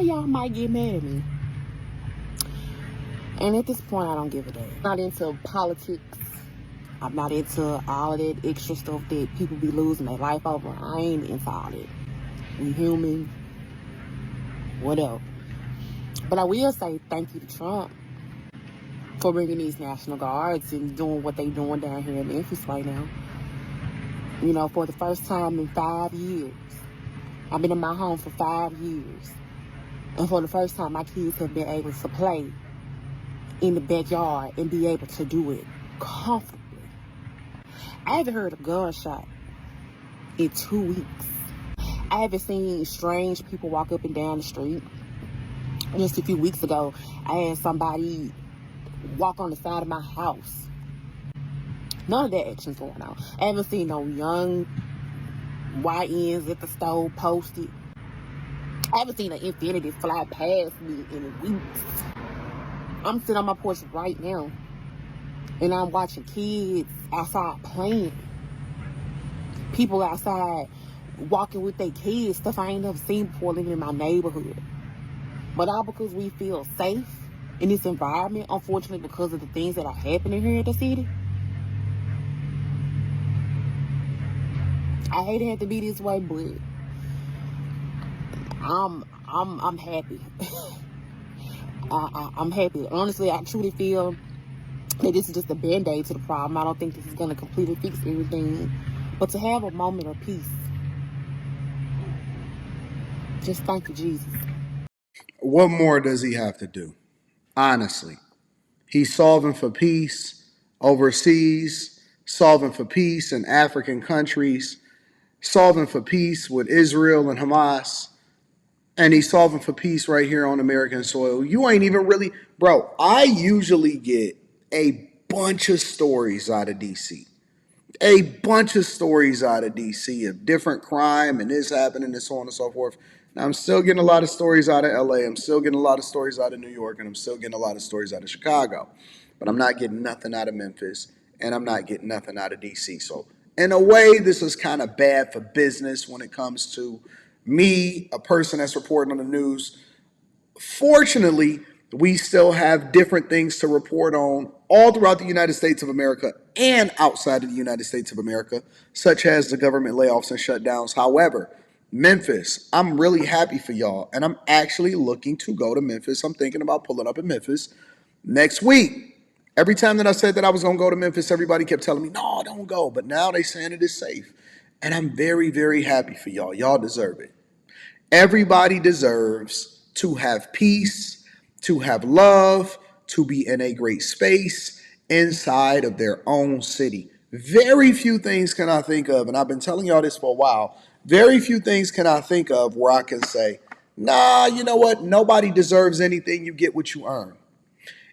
of y'all might get mad at me. And at this point, I don't give a damn. I'm not into politics. I'm not into all of that extra stuff that people be losing their life over. I ain't into all that. We human. Whatever. But I will say thank you to Trump for bringing these National Guards and doing what they doing down here in Memphis right now. You know, for the first time in 5 years. I've been in my home for 5 years. And for the first time, my kids have been able to play in the backyard and be able to do it comfortably. I haven't heard a gunshot in 2 weeks. I haven't seen strange people walk up and down the street. Just a few weeks ago, I had somebody walk on the side of my house. None of that action's going on. I haven't seen no young YNs at the store posted. I haven't seen an Infinity fly past me in weeks. I'm sitting on my porch right now, and I'm watching kids outside playing. People outside walking with their kids, stuff I ain't never seen before living in my neighborhood. But all because we feel safe in this environment, unfortunately, because of the things that are happening here in the city. I hate it had to be this way, but I'm happy. I'm happy. Honestly, I truly feel that this is just a band-aid to the problem. I don't think this is going to completely fix everything. But to have a moment of peace, just thank you, Jesus. What more does he have to do? Honestly, he's solving for peace overseas, solving for peace in African countries, solving for peace with Israel and Hamas, and he's solving for peace right here on American soil. You ain't even really, bro, I usually get a bunch of stories out of DC. A bunch of stories out of DC of different crime and this happening and so on and so forth. Now, I'm still getting a lot of stories out of LA. I'm still getting a lot of stories out of New York, and I'm still getting a lot of stories out of Chicago. But I'm not getting nothing out of Memphis, and I'm not getting nothing out of DC. So, in a way, this is kind of bad for business when it comes to me, a person that's reporting on the news. Fortunately, we still have different things to report on all throughout the United States of America and outside of the United States of America, such as the government layoffs and shutdowns. However, Memphis, I'm really happy for y'all, and I'm actually looking to go to Memphis. I'm thinking about pulling up in Memphis next week. Every time that I said that I was going to go to Memphis, everybody kept telling me, no, don't go. But now they saying it is safe. And I'm very, very happy for y'all. Y'all deserve it. Everybody deserves to have peace, to have love, to be in a great space inside of their own city. Very few things can I think of, and I've been telling y'all this for a while, very few things can I think of where I can say, nah, you know what? Nobody deserves anything. You get what you earn.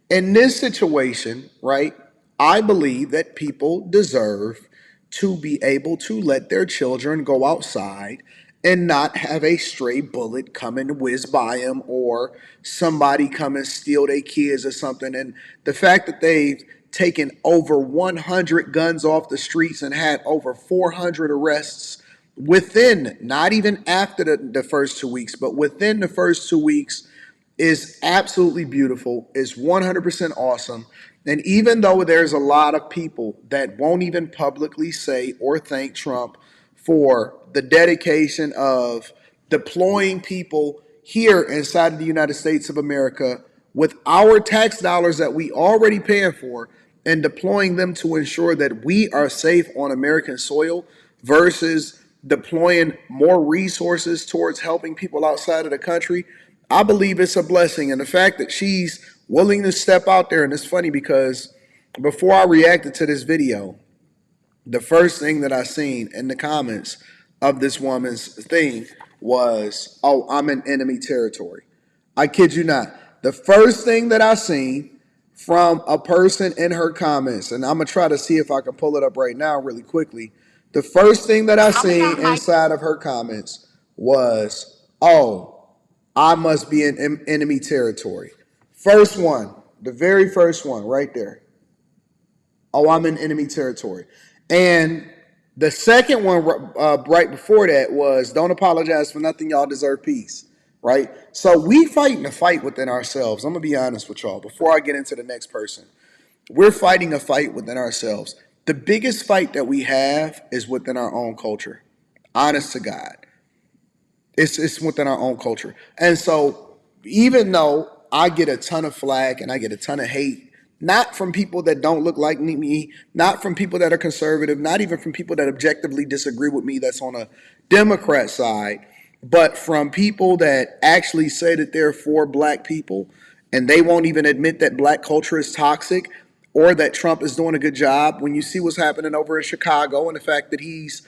In this situation, right, I believe that people deserve to be able to let their children go outside and not have a stray bullet come and whiz by them or somebody come and steal their kids or something. And the fact that they've taken over 100 guns off the streets and had over 400 arrests within, not even after the first 2 weeks, but within the first 2 weeks is absolutely beautiful, is 100% awesome. And even though there's a lot of people that won't even publicly say or thank Trump for the dedication of deploying people here inside of the United States of America with our tax dollars that we already paying for and deploying them to ensure that we are safe on American soil versus deploying more resources towards helping people outside of the country, I believe it's a blessing. And the fact that she's willing to step out there, and it's funny because before I reacted to this video, the first thing that I seen in the comments of this woman's thing was, oh, I'm in enemy territory. I kid you not. The first thing that I seen from a person in her comments, and I'm going to try to see if I can pull it up right now really quickly. The first thing that I seen inside of her comments was, oh, I must be in enemy territory. First one, the very first one right there. Oh, I'm in enemy territory. And the second one right before that was, don't apologize for nothing, y'all deserve peace. right? So we fighting a fight within ourselves. I'm gonna be honest with y'all before I get into the next person. We're fighting a fight within ourselves. The biggest fight that we have is within our own culture. Honest to God. It's within our own culture. And so even though I get a ton of flack and I get a ton of hate, not from people that don't look like me, not from people that are conservative, not even from people that objectively disagree with me that's on a Democrat side, but from people that actually say that they're for black people and they won't even admit that black culture is toxic or that Trump is doing a good job. When you see what's happening over in Chicago and the fact that he's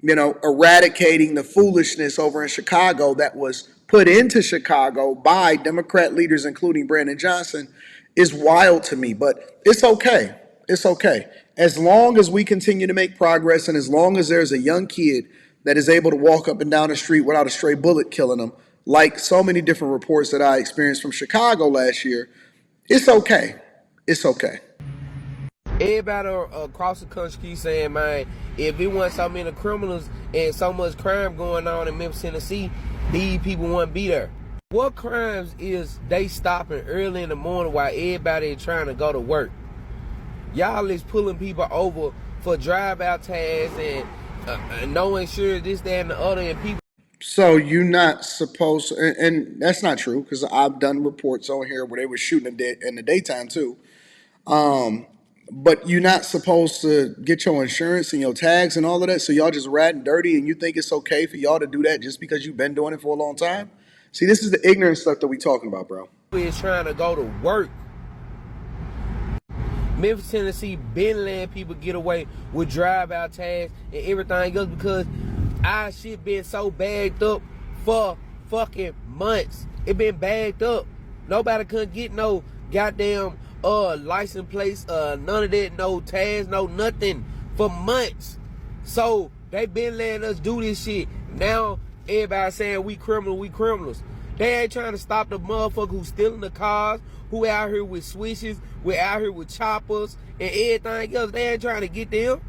eradicating the foolishness over in Chicago that was put into Chicago by Democrat leaders, including Brandon Johnson, is wild to me. But it's okay. It's okay. As long as we continue to make progress and as long as there's a young kid that is able to walk up and down the street without a stray bullet killing them, like so many different reports that I experienced from Chicago last year, it's okay. It's okay. Everybody across the country keep saying, man, if it wasn't so many criminals and so much crime going on in Memphis, Tennessee, these people wouldn't be there. What crimes is they stopping early in the morning while everybody is trying to go to work? Y'all is pulling people over for drive-out tags and no insurance, this, that, and the other, and people. So you're not supposed, and that's not true because I've done reports on here where they were shooting in the daytime too. But you're not supposed to get your insurance and your tags and all of that. So y'all just ratting dirty, and you think it's okay for y'all to do that just because you've been doing it for a long time? See, this is the ignorant stuff that we talking about, bro. Is trying to go to work. Memphis, Tennessee been letting people get away with drive-out tags and everything else because our shit been so bagged up for fucking months. It been bagged up. Nobody couldn't get no goddamn license plates, none of that, no tags, no nothing for months. So they been letting us do this shit. Now everybody saying we criminals. They ain't trying to stop the motherfucker who's stealing the cars, who out here with switches, we out here with choppers and everything else. They ain't trying to get them.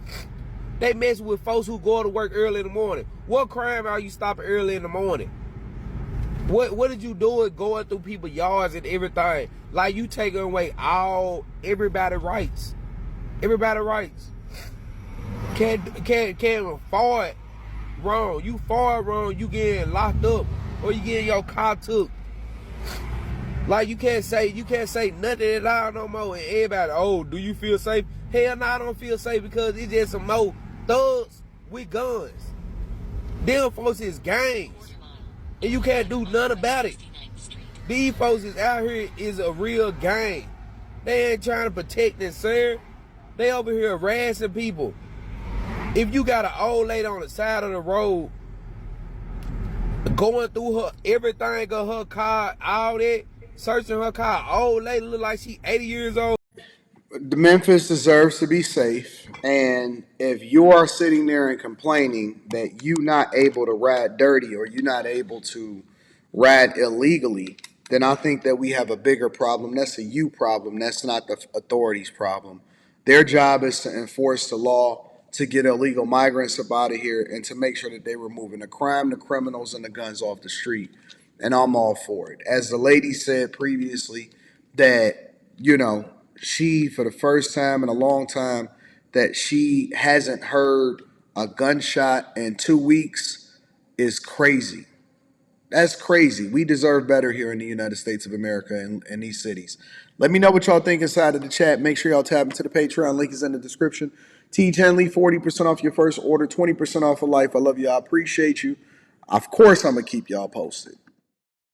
They mess with folks who go to work early in the morning. What crime are you stopping early in the morning? What did you do going through people's yards and everything? Like you taking away everybody's rights. Everybody's rights. Can't far wrong. You far wrong, you getting locked up or you getting your car took. Like you can't say nothing at all no more and everybody, oh, do you feel safe? Hell no, I don't feel safe because it's just some more thugs with guns. Them folks is gangs. And you can't do nothing about it. These folks is out here is a real gang. They ain't trying to protect and serve. They over here harassing people. If you got an old lady on the side of the road going through her everything of her car, all that, searching her car, old lady look like she 80 years old. Memphis deserves to be safe, and if you are sitting there and complaining that you're not able to ride dirty or you're not able to ride illegally, then I think that we have a bigger problem. That's a you problem. That's not the authorities' problem. Their job is to enforce the law, to get illegal migrants up out of here, and to make sure that they're removing the crime, the criminals, and the guns off the street. And I'm all for it. As the lady said previously, that, she, for the first time in a long time, that she hasn't heard a gunshot in 2 weeks is crazy. That's crazy. We deserve better here in the United States of America and in these cities. Let me know what y'all think inside of the chat. Make sure y'all tap into the Patreon. Link is in the description. Teach Henley, 40% off your first order, 20% off for life. I love you. I appreciate you. Of course, I'm going to keep y'all posted.